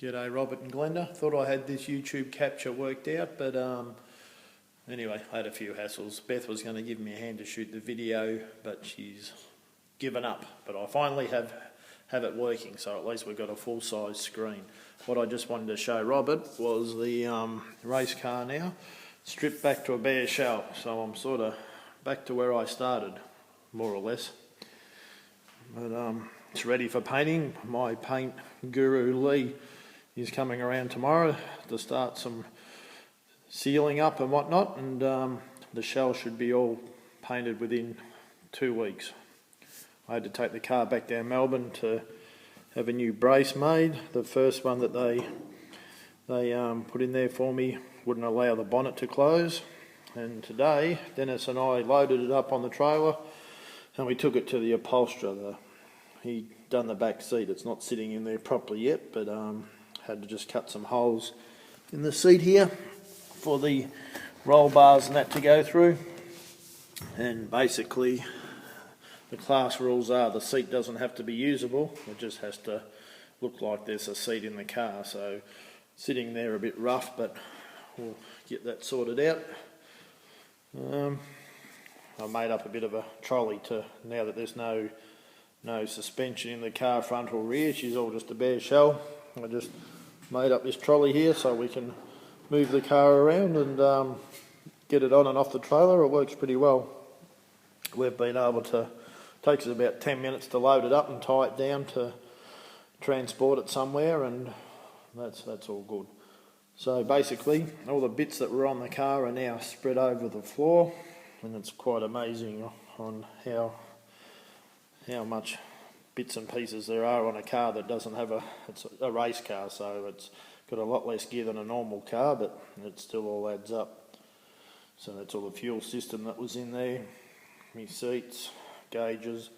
G'day Robert and Glenda. Thought I had this YouTube capture worked out, but anyway, I had a few hassles. Beth was going to give me a hand to shoot the video, but she's given up. But I finally have it working, so at least we've got a full-size screen. What I just wanted to show Robert was the race car now, stripped back to a bare shell. So I'm sort of back to where I started, more or less. But it's ready for painting. My paint guru Lee is coming around tomorrow to start some sealing up and whatnot, and the shell should be all painted within 2 weeks. I had to take the car back down Melbourne to have a new brace made. The first one that they put in there for me wouldn't allow the bonnet to close, and today Dennis and I loaded it up on the trailer and we took it to the upholsterer. He done the back seat. It's not sitting in there properly yet, but had to just cut some holes in the seat here for the roll bars and that to go through. And basically the class rules are the seat doesn't have to be usable, it just has to look like there's a seat in the car. So sitting there a bit rough, but we'll get that sorted out. I made up a bit of a trolley to, now that there's no suspension in the car front or rear, she's all just a bare shell. I just made up this trolley here so we can move the car around and get it on and off the trailer. It works pretty well. We've been able to, takes us about 10 minutes to load it up and tie it down to transport it somewhere, and that's all good. So basically all the bits that were on the car are now spread over the floor, and it's quite amazing on how much bits and pieces there are on a car that doesn't have it's a race car, so it's got a lot less gear than a normal car, but it still all adds up. So that's all the fuel system that was in there, my seats, gauges.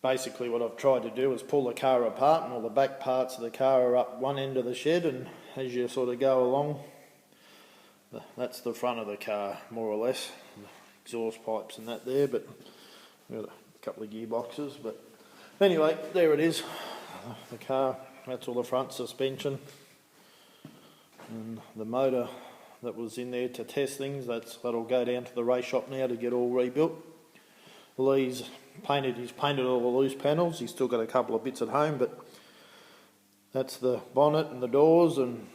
Basically what I've tried to do is pull the car apart, and all the back parts of the car are up one end of the shed, and as you sort of go along, that's the front of the car more or less. Exhaust pipes and that there, but we've got a couple of gearboxes. But anyway, there it is, the car. That's all the front suspension, and the motor that was in there to test things, that'll go down to the race shop now to get all rebuilt. He's painted all the loose panels. He's still got a couple of bits at home, but that's the bonnet and the doors, and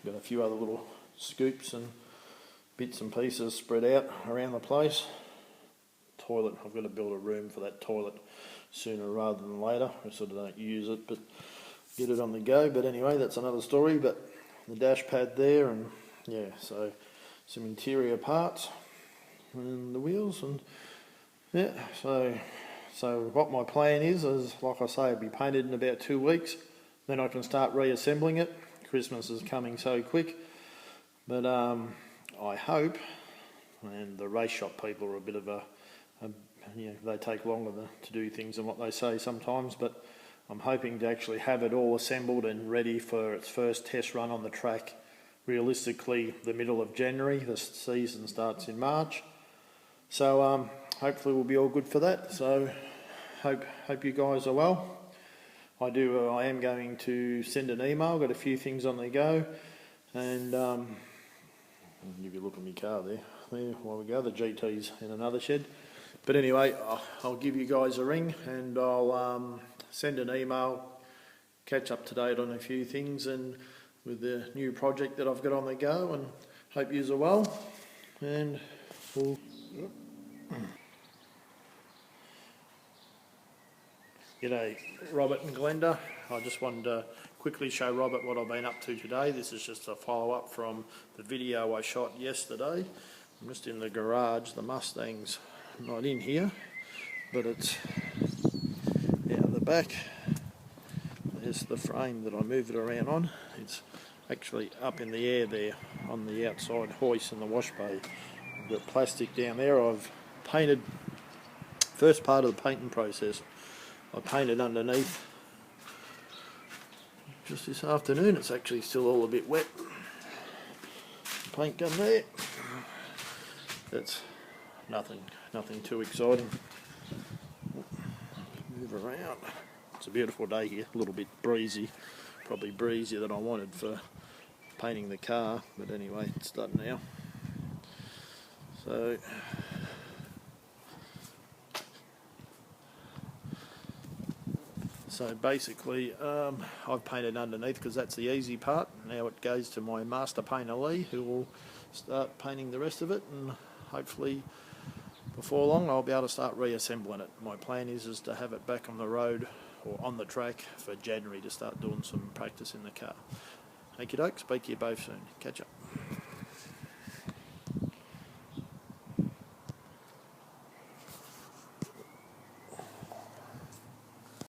got a few other little scoops and bits and pieces spread out around the place. Toilet, I've got to build a room for that toilet sooner rather than later. I sort of don't use it, but get it on the go. But anyway, that's another story. But the dash pad there, and yeah, so some interior parts and the wheels, and yeah, so what my plan is like I say, it'll be painted in about 2 weeks, then I can start reassembling it. Christmas is coming so quick, but I hope, and the race shop people are a bit of they take longer to do things than what they say sometimes, but I'm hoping to actually have it all assembled and ready for its first test run on the track, realistically the middle of January. The season starts in March, so hopefully we'll be all good for that. So hope you guys are well. I am going to send an email, got a few things on the go, and I'll give you a look at my car there while we go. The GT's in another shed. But anyway, I'll give you guys a ring, and I'll send an email, catch up to date on a few things, and with the new project that I've got on the go, and hope yous are well. And we'll... G'day Robert and Glenda. I just wanted to quickly show Robert what I've been up to today. This is just a follow-up from the video I shot yesterday. I'm just in the garage. The Mustang's not in here, but it's out the back. There's the frame that I move it around on. It's actually up in the air there on the outside hoist in the wash bay. The plastic down there, I've painted, first part of the painting process, I painted underneath just this afternoon. It's actually still all a bit wet. Paint gun there. That's nothing too exciting. Move around. It's a beautiful day here, a little bit breezy, probably breezier than I wanted for painting the car, but anyway, it's done now. So basically, I've painted underneath because that's the easy part. Now it goes to my master painter Lee, who will start painting the rest of it, and hopefully before long I'll be able to start reassembling it. My plan is to have it back on the road or on the track for January to start doing some practice in the car. Okie doke, speak to you both soon. Catch up.